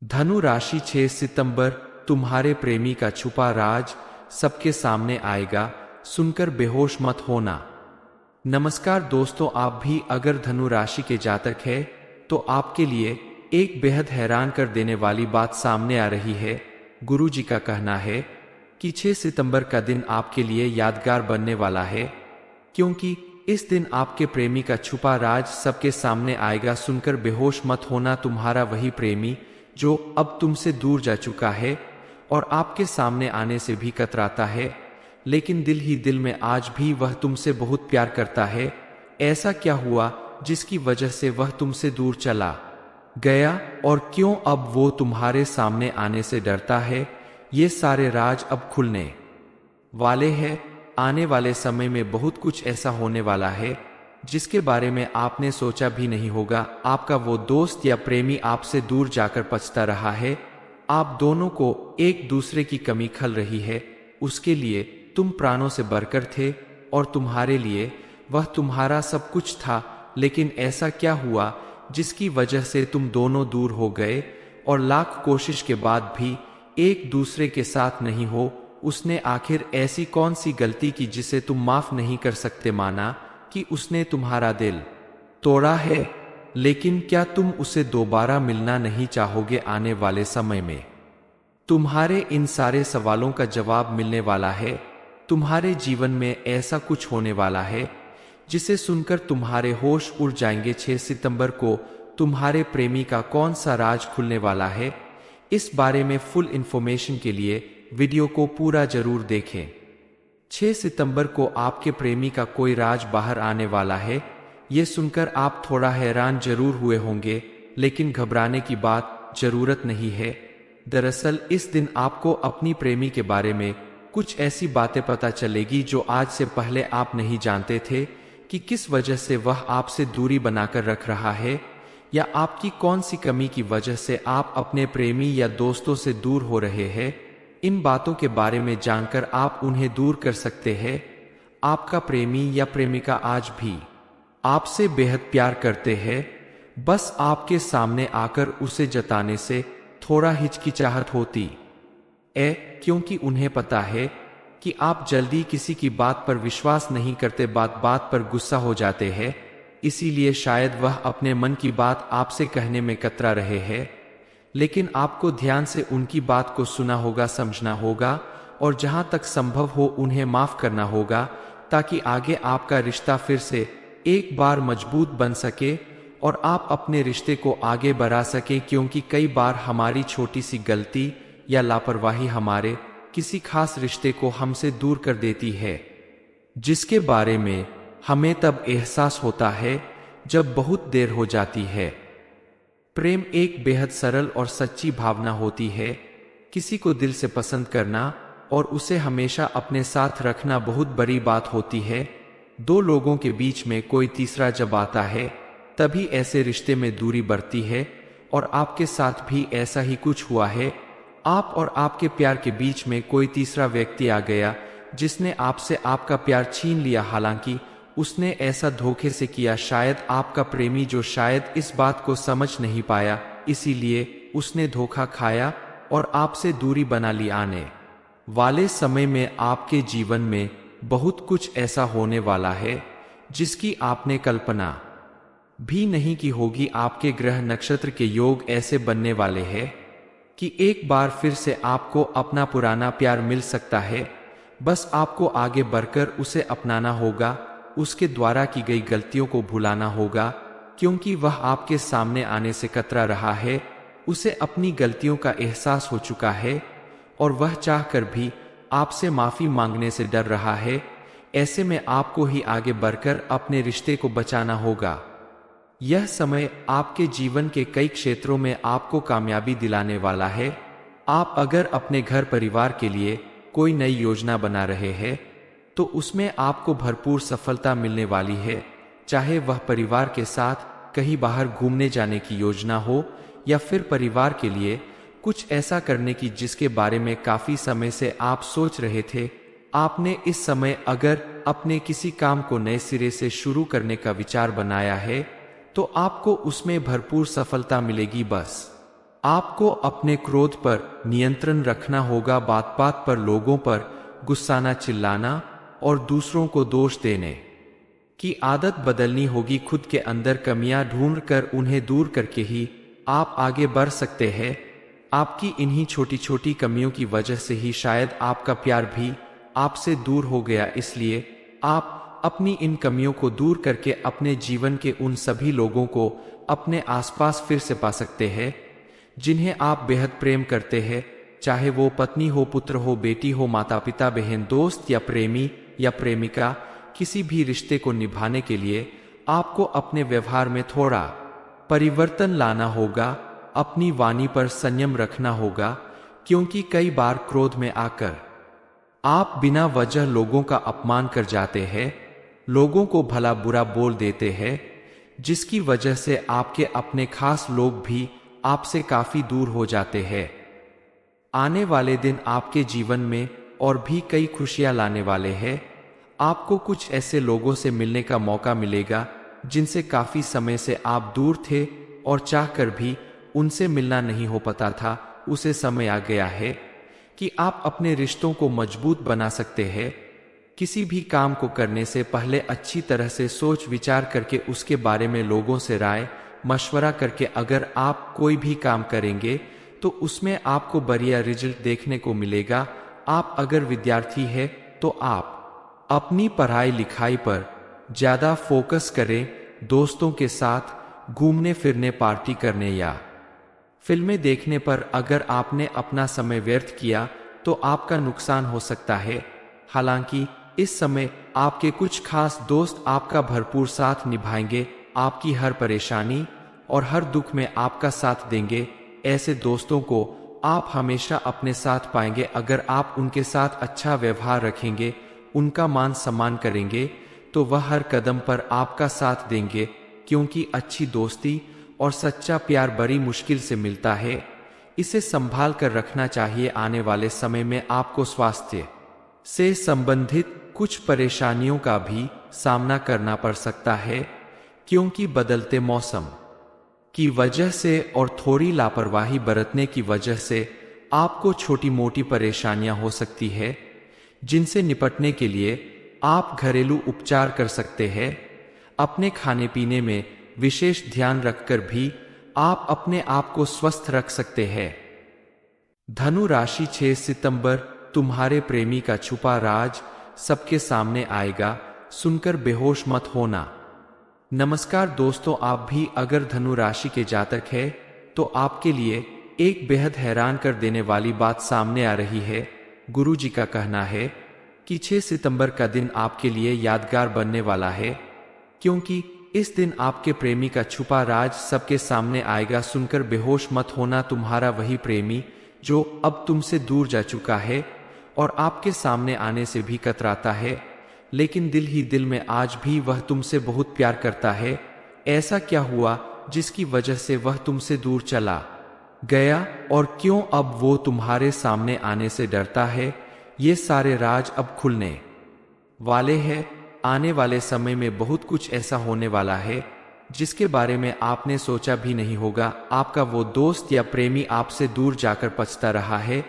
धनु राशि 6 सितंबर। तुम्हारे प्रेमी का छुपा राज सबके सामने आएगा, सुनकर बेहोश मत होना। नमस्कार दोस्तों, आप भी अगर धनु राशि के जातक है तो आपके लिए एक बेहद हैरान कर देने वाली बात सामने आ रही है। गुरु जी का कहना है कि 6 सितंबर का दिन आपके लिए यादगार बनने वाला है, क्योंकि इस दिन आपके प्रेमी का छुपा राज सबके सामने आएगा। सुनकर बेहोश मत होना। तुम्हारा वही प्रेमी जो अब तुमसे दूर जा चुका है और आपके सामने आने से भी कतराता है, लेकिन दिल ही दिल में आज भी वह तुमसे बहुत प्यार करता है। ऐसा क्या हुआ जिसकी वजह से वह तुमसे दूर चला गया, और क्यों अब वो तुम्हारे सामने आने से डरता है? ये सारे राज अब खुलने वाले हैं। आने वाले समय में बहुत कुछ ऐसा होने वाला है जिसके बारे में आपने सोचा भी नहीं होगा। आपका वो दोस्त या प्रेमी आपसे दूर जाकर पछता रहा है। आप दोनों को एक दूसरे की कमी खल रही है। उसके लिए तुम प्राणों से बढ़कर थे और तुम्हारे लिए वह तुम्हारा सब कुछ था, लेकिन ऐसा क्या हुआ जिसकी वजह से तुम दोनों दूर हो गए और लाख कोशिश के बाद भी एक दूसरे के साथ नहीं हो? उसने आखिर ऐसी कौन सी गलती की जिसे तुम माफ नहीं कर सकते? माना कि उसने तुम्हारा दिल तोड़ा है, लेकिन क्या तुम उसे दोबारा मिलना नहीं चाहोगे आने वाले समय में? तुम्हारे इन सारे सवालों का जवाब मिलने वाला है। तुम्हारे जीवन में ऐसा कुछ होने वाला है जिसे सुनकर तुम्हारे होश उड़ जाएंगे। 6 सितंबर को तुम्हारे प्रेमी का कौन सा राज खुलने वाला है, इस बारे में फुल इंफॉर्मेशन के लिए वीडियो को पूरा जरूर देखें। 6 सितंबर को आपके प्रेमी का कोई राज बाहर आने वाला है। ये सुनकर आप थोड़ा हैरान जरूर हुए होंगे, लेकिन घबराने की बात जरूरत नहीं है। दरअसल इस दिन आपको अपनी प्रेमी के बारे में कुछ ऐसी बातें पता चलेगी जो आज से पहले आप नहीं जानते थे कि किस वजह से वह आपसे दूरी बनाकर रख रहा है, या आपकी कौन सी कमी की वजह से आप अपने प्रेमी या दोस्तों से दूर हो रहे हैं। इन बातों के बारे में जानकर आप उन्हें दूर कर सकते हैं। आपका प्रेमी या प्रेमिका आज भी आपसे बेहद प्यार करते हैं, बस आपके सामने आकर उसे जताने से थोड़ा हिचकिचाहट होती है, क्योंकि उन्हें पता है कि आप जल्दी किसी की बात पर विश्वास नहीं करते, बात बात पर गुस्सा हो जाते हैं। इसीलिए शायद वह अपने मन की बात आपसे कहने में कतरा रहे हैं, लेकिन आपको ध्यान से उनकी बात को सुना होगा, समझना होगा और जहां तक संभव हो उन्हें माफ करना होगा, ताकि आगे आपका रिश्ता फिर से एक बार मजबूत बन सके और आप अपने रिश्ते को आगे बढ़ा सके। क्योंकि कई बार हमारी छोटी सी गलती या लापरवाही हमारे किसी खास रिश्ते को हमसे दूर कर देती है, जिसके बारे में हमें तब एहसास होता है जब बहुत देर हो जाती है। प्रेम एक बेहद सरल और सच्ची भावना होती है। किसी को दिल से पसंद करना और उसे हमेशा अपने साथ रखना बहुत बड़ी बात होती है। दो लोगों के बीच में कोई तीसरा जब आता है, तभी ऐसे रिश्ते में दूरी बढ़ती है, और आपके साथ भी ऐसा ही कुछ हुआ है। आप और आपके प्यार के बीच में कोई तीसरा व्यक्ति आ गया जिसने आपसे आपका प्यार छीन लिया। हालांकि उसने ऐसा धोखे से किया। शायद आपका प्रेमी जो शायद इस बात को समझ नहीं पाया, इसीलिए उसने धोखा खाया और आपसे दूरी बना ली। आने वाले समय में आपके जीवन में बहुत कुछ ऐसा होने वाला है जिसकी आपने कल्पना भी नहीं की होगी। आपके ग्रह नक्षत्र के योग ऐसे बनने वाले हैं कि एक बार फिर से आपको अपना पुराना प्यार मिल सकता है। बस आपको आगे बढ़कर उसे अपनाना होगा, उसके द्वारा की गई गलतियों को भुलाना होगा, क्योंकि वह आपके सामने आने से कतरा रहा है। उसे अपनी गलतियों का एहसास हो चुका है और वह चाहकर भी आपसे माफी मांगने से डर रहा है। ऐसे में आपको ही आगे बढ़कर अपने रिश्ते को बचाना होगा। यह समय आपके जीवन के कई क्षेत्रों में आपको कामयाबी दिलाने वाला है। आप अगर अपने घर परिवार के लिए कोई नई योजना बना रहे हैं तो उसमें आपको भरपूर सफलता मिलने वाली है। चाहे वह परिवार के साथ कहीं बाहर घूमने जाने की योजना हो, या फिर परिवार के लिए कुछ ऐसा करने की जिसके बारे में काफी समय से आप सोच रहे थे। आपने इस समय अगर अपने किसी काम को नए सिरे से शुरू करने का विचार बनाया है तो आपको उसमें भरपूर सफलता मिलेगी। बस आपको अपने क्रोध पर नियंत्रण रखना होगा, बात बात पर लोगों पर गुस्साना, चिल्लाना और दूसरों को दोष देने की आदत बदलनी होगी। खुद के अंदर कमियां ढूंढकर उन्हें दूर करके ही आप आगे बढ़ सकते हैं। आपकी इन्हीं छोटी छोटी कमियों की वजह से ही शायद आपका प्यार भी आपसे दूर हो गया। इसलिए आप अपनी इन कमियों को दूर करके अपने जीवन के उन सभी लोगों को अपने आसपास फिर से पा सकते हैं जिन्हें आप बेहद प्रेम करते हैं, चाहे वो पत्नी हो, पुत्र हो, बेटी हो, माता पिता, बहन, दोस्त या प्रेमी या प्रेमिका। किसी भी रिश्ते को निभाने के लिए आपको अपने व्यवहार में थोड़ा परिवर्तन लाना होगा, अपनी वाणी पर संयम रखना होगा, क्योंकि कई बार क्रोध में आकर आप बिना वजह लोगों का अपमान कर जाते हैं, लोगों को भला बुरा बोल देते हैं, जिसकी वजह से आपके अपने खास लोग भी आपसे काफी दूर हो जाते हैं। आने वाले दिन आपके जीवन में और भी कई खुशियां लाने वाले हैं। आपको कुछ ऐसे लोगों से मिलने का मौका मिलेगा जिनसे काफी समय से आप दूर थे और चाहकर भी उनसे मिलना नहीं हो पाता था। उसे समय आ गया है कि आप अपने रिश्तों को मजबूत बना सकते हैं। किसी भी काम को करने से पहले अच्छी तरह से सोच विचार करके उसके बारे में लोगों से राय मशवरा करके अगर आप कोई भी काम करेंगे तो उसमें आपको बढ़िया रिजल्ट देखने को मिलेगा। आप अगर विद्यार्थी है तो आप अपनी पढ़ाई लिखाई पर ज्यादा फोकस करें। दोस्तों के साथ घूमने फिरने, पार्टी करने या फिल्में देखने पर अगर आपने अपना समय व्यर्थ किया तो आपका नुकसान हो सकता है। हालांकि इस समय आपके कुछ खास दोस्त आपका भरपूर साथ निभाएंगे, आपकी हर परेशानी और हर दुख में आपका साथ देंगे। ऐसे दोस्तों को आप हमेशा अपने साथ पाएंगे अगर आप उनके साथ अच्छा व्यवहार रखेंगे, उनका मान सम्मान करेंगे, तो वह हर कदम पर आपका साथ देंगे। क्योंकि अच्छी दोस्ती और सच्चा प्यार बड़ी मुश्किल से मिलता है, इसे संभाल कर रखना चाहिए। आने वाले समय में आपको स्वास्थ्य से संबंधित कुछ परेशानियों का भी सामना करना पड़ सकता है, क्योंकि बदलते मौसम की वजह से और थोड़ी लापरवाही बरतने की वजह से आपको छोटी मोटी परेशानियां हो सकती है, जिनसे निपटने के लिए आप घरेलू उपचार कर सकते हैं। अपने खाने पीने में विशेष ध्यान रखकर भी आप अपने आप को स्वस्थ रख सकते हैं। धनु राशि 6 सितंबर, तुम्हारे प्रेमी का छुपा राज सबके सामने आएगा, सुनकर बेहोश मत होना। नमस्कार दोस्तों, आप भी अगर धनु राशि के जातक हैं तो आपके लिए एक बेहद हैरान कर देने वाली बात सामने आ रही है। गुरु जी का कहना है कि 6 सितंबर का दिन आपके लिए यादगार बनने वाला है, क्योंकि इस दिन आपके प्रेमी का छुपा राज सबके सामने आएगा। सुनकर बेहोश मत होना। तुम्हारा वही प्रेमी जो अब तुमसे दूर जा चुका है और आपके सामने आने से भी कतराता है, लेकिन दिल ही दिल में आज भी वह तुमसे बहुत प्यार करता है। ऐसा क्या हुआ जिसकी वजह से वह तुमसे दूर चला गया और क्यों अब वो तुम्हारे सामने आने से डरता है? ये सारे राज अब खुलने वाले हैं। आने वाले समय में बहुत कुछ ऐसा होने वाला है जिसके बारे में आपने सोचा भी नहीं होगा। आपका वो दोस्त या प्रेमी आपसे दूर जाकर पछता रहा है।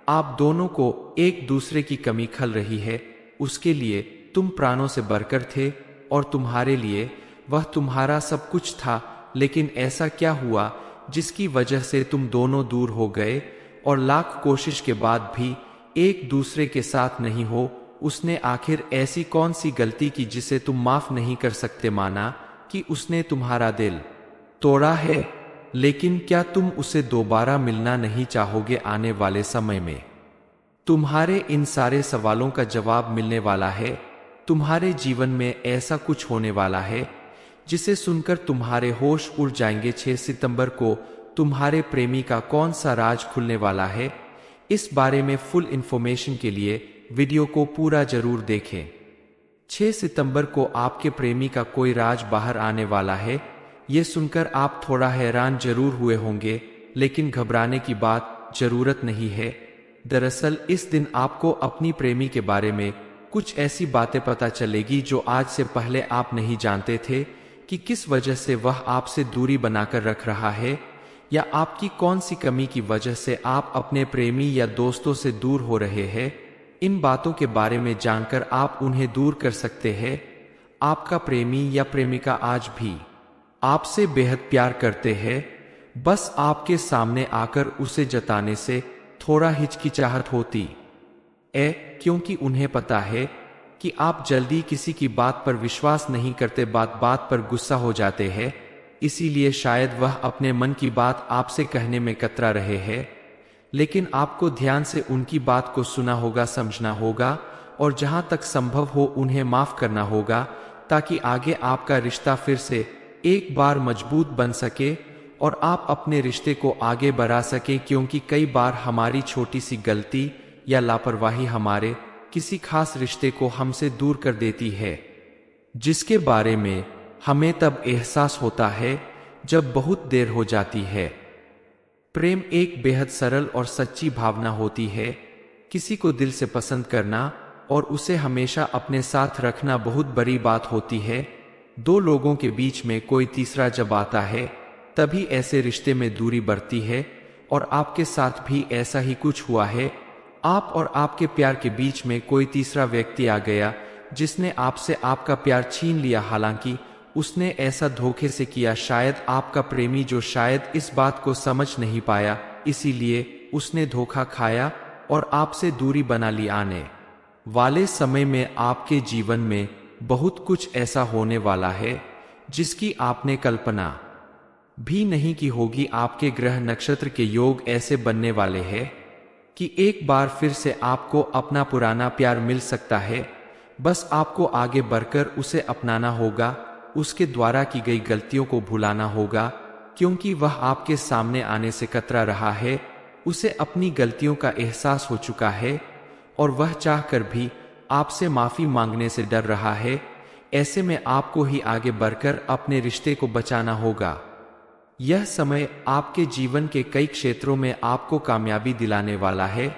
आप दोनों को एक दूसरे की कमी खल रही है। उसके लिए तुम प्राणों से बढ़कर थे और तुम्हारे लिए वह तुम्हारा सब कुछ था, लेकिन ऐसा क्या हुआ जिसकी वजह से तुम दोनों दूर हो गए और लाख कोशिश के बाद भी एक दूसरे के साथ नहीं हो? उसने आखिर ऐसी कौन सी गलती की जिसे तुम माफ नहीं कर सकते? माना कि उसने तुम्हारा दिल तोड़ा है, लेकिन क्या तुम उसे दोबारा मिलना नहीं चाहोगे? आने वाले समय में तुम्हारे इन सारे सवालों का जवाब मिलने वाला है। तुम्हारे जीवन में ऐसा कुछ होने वाला है जिसे सुनकर तुम्हारे होश उड़ जाएंगे। 6 सितंबर को तुम्हारे प्रेमी का कौन सा राज खुलने वाला है, इस बारे में फुल इंफॉर्मेशन के लिए वीडियो को पूरा जरूर देखें। 6 सितंबर को आपके प्रेमी का कोई राज बाहर आने वाला है। ये सुनकर आप थोड़ा हैरान जरूर हुए होंगे, लेकिन घबराने की बात जरूरत नहीं है। दरअसल इस दिन आपको अपनी प्रेमी के बारे में कुछ ऐसी बातें पता चलेगी जो आज से पहले आप नहीं जानते थे कि किस वजह से वह आपसे दूरी बनाकर रख रहा है। या आपकी कौन सी कमी की वजह से आप अपने प्रेमी या दोस्तों से दूर हो रहे हैं। इन बातों के बारे में जानकर आप उन्हें दूर कर सकते हैं। आपका प्रेमी या प्रेमिका आज भी आपसे बेहद प्यार करते हैं, बस आपके सामने आकर उसे जताने से थोड़ा हिचकिचाहट होती है, क्योंकि उन्हें पता है कि आप जल्दी किसी की बात पर विश्वास नहीं करते, बात बात पर गुस्सा हो जाते हैं। इसीलिए शायद वह अपने मन की बात आपसे कहने में कतरा रहे हैं। लेकिन आपको ध्यान से उनकी बात को सुना होगा, समझना होगा और जहां तक संभव हो उन्हें माफ करना होगा, ताकि आगे आपका रिश्ता फिर से एक बार मजबूत बन सके और आप अपने रिश्ते को आगे बढ़ा सके। क्योंकि कई बार हमारी छोटी सी गलती या लापरवाही हमारे किसी खास रिश्ते को हमसे दूर कर देती है, जिसके बारे में हमें तब एहसास होता है जब बहुत देर हो जाती है। प्रेम एक बेहद सरल और सच्ची भावना होती है। किसी को दिल से पसंद करना और उसे हमेशा अपने साथ रखना बहुत बड़ी बात होती है। दो लोगों के बीच में कोई तीसरा जब आता है, तभी ऐसे रिश्ते में दूरी बढ़ती है, और आपके साथ भी ऐसा ही कुछ हुआ है। आप और आपके प्यार के बीच में कोई तीसरा व्यक्ति आ गया जिसने आपसे आपका प्यार छीन लिया। हालांकि उसने ऐसा धोखे से किया, शायद आपका प्रेमी जो शायद इस बात को समझ नहीं पाया, इसीलिए उसने धोखा खाया और आपसे दूरी बना ली। आने वाले समय में आपके जीवन में बहुत कुछ ऐसा होने वाला है जिसकी आपने कल्पना भी नहीं की होगी। आपके ग्रह नक्षत्र के योग ऐसे बनने वाले हैं कि एक बार फिर से आपको अपना पुराना प्यार मिल सकता है। बस आपको आगे बढ़कर उसे अपनाना होगा, उसके द्वारा की गई गलतियों को भुलाना होगा, क्योंकि वह आपके सामने आने से कतरा रहा है। उसे अपनी गलतियों का एहसास हो चुका है और वह चाहकर भी आपसे माफी मांगने से डर रहा है। ऐसे में आपको ही आगे बढ़कर अपने रिश्ते को बचाना होगा। यह समय आपके जीवन के कई क्षेत्रों में आपको कामयाबी दिलाने वाला है।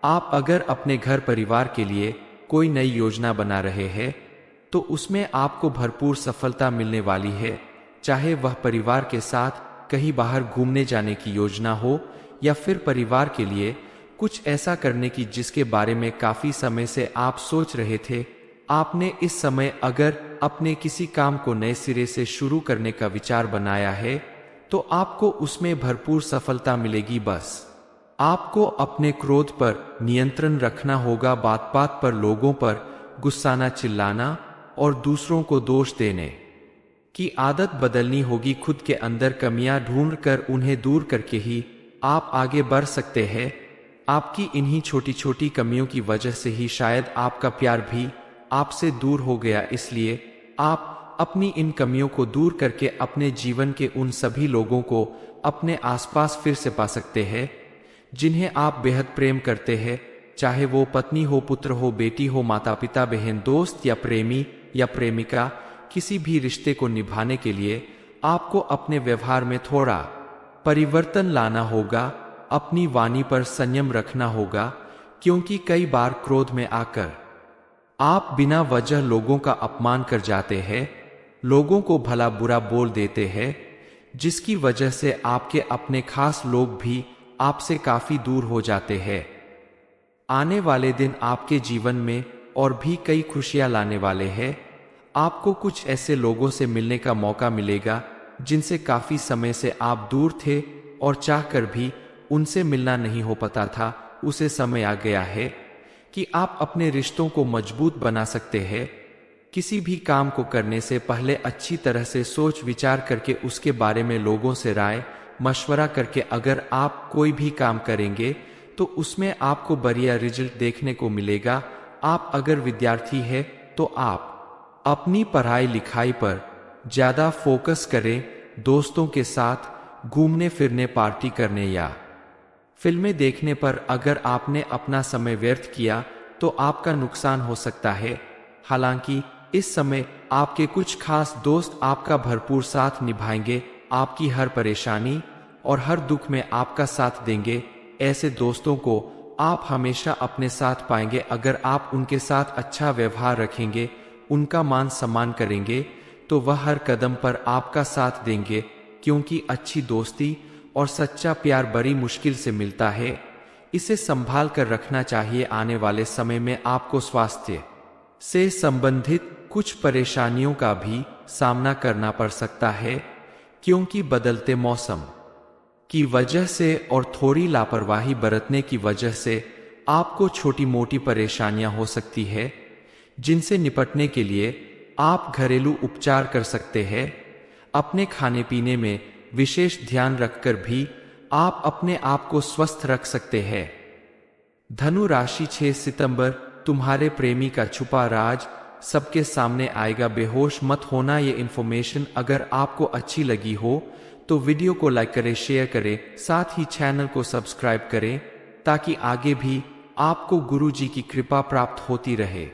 आप अगर अपने घर परिवार के लिए कोई नई योजना बना रहे हैं तो उसमें आपको भरपूर सफलता मिलने वाली है। चाहे वह परिवार के साथ कहीं बाहर घूमने जाने की योजना हो या फिर परिवार के लिए कुछ ऐसा करने की जिसके बारे में काफी समय से आप सोच रहे थे। आपने इस समय अगर अपने किसी काम को नए सिरे से शुरू करने का विचार बनाया है तो आपको उसमें भरपूर सफलता मिलेगी। बस आपको अपने क्रोध पर नियंत्रण रखना होगा, बात बात पर लोगों पर गुस्साना, चिल्लाना और दूसरों को दोष देने की आदत बदलनी होगी। खुद के अंदर कमियां ढूंढकर उन्हें दूर करके ही आप आगे बढ़ सकते हैं। आपकी इन्हीं छोटी छोटी कमियों की वजह से ही शायद आपका प्यार भी आपसे दूर हो गया। इसलिए आप अपनी इन कमियों को दूर करके अपने जीवन के उन सभी लोगों को अपने आसपास फिर से पा सकते हैं जिन्हें आप बेहद प्रेम करते हैं, चाहे वो पत्नी हो, पुत्र हो, बेटी हो, माता पिता, बहन, दोस्त या प्रेमी या प्रेमिका। किसी भी रिश्ते को निभाने के लिए आपको अपने व्यवहार में थोड़ा परिवर्तन लाना होगा, अपनी वाणी पर संयम रखना होगा, क्योंकि कई बार क्रोध में आकर आप बिना वजह लोगों का अपमान कर जाते हैं, लोगों को भला बुरा बोल देते हैं, जिसकी वजह से आपके अपने खास लोग भी आपसे काफी दूर हो जाते हैं। आने वाले दिन आपके जीवन में और भी कई खुशियां लाने वाले हैं। आपको कुछ ऐसे लोगों से मिलने का मौका मिलेगा जिनसे काफी समय से आप दूर थे और चाहकर भी उनसे मिलना नहीं हो पाता था। उसे समय आ गया है कि आप अपने रिश्तों को मजबूत बना सकते हैं। किसी भी काम को करने से पहले अच्छी तरह से सोच विचार करके उसके बारे में लोगों से राय मशवरा करके अगर आप कोई भी काम करेंगे तो उसमें आपको बढ़िया रिजल्ट देखने को मिलेगा। आप अगर विद्यार्थी हैं तो आप अपनी पढ़ाई लिखाई पर ज्यादा फोकस करें। दोस्तों के साथ घूमने फिरने, पार्टी करने या फिल्में देखने पर अगर आपने अपना समय व्यर्थ किया तो आपका नुकसान हो सकता है। हालांकि इस समय आपके कुछ खास दोस्त आपका भरपूर साथ निभाएंगे, आपकी हर परेशानी और हर दुख में आपका साथ देंगे। ऐसे दोस्तों को आप हमेशा अपने साथ पाएंगे अगर आप उनके साथ अच्छा व्यवहार रखेंगे, उनका मान सम्मान करेंगे, तो वह हर कदम पर आपका साथ देंगे। क्योंकि अच्छी दोस्ती और सच्चा प्यार बड़ी मुश्किल से मिलता है। इसे संभाल कर रखना चाहिए। आने वाले समय में आपको स्वास्थ्य से संबंधित कुछ परेशानियों का भी सामना करना पड़ सकता है, क्योंकि बदलते मौसम की वजह से और थोड़ी लापरवाही बरतने की वजह से आपको छोटी मोटी परेशानियां हो सकती है, जिनसे निपटने के लिए आप घरेलू उपचार कर सकते हैं। अपने खाने पीने में विशेष ध्यान रखकर भी आप अपने आप को स्वस्थ रख सकते हैं। धनु राशि 6 सितंबर, तुम्हारे प्रेमी का छुपा राज सबके सामने आएगा। बेहोश मत होना। ये इन्फॉर्मेशन अगर आपको अच्छी लगी हो तो वीडियो को लाइक करें, शेयर करें, साथ ही चैनल को सब्सक्राइब करें ताकि आगे भी आपको गुरु जी की कृपा प्राप्त होती रहे।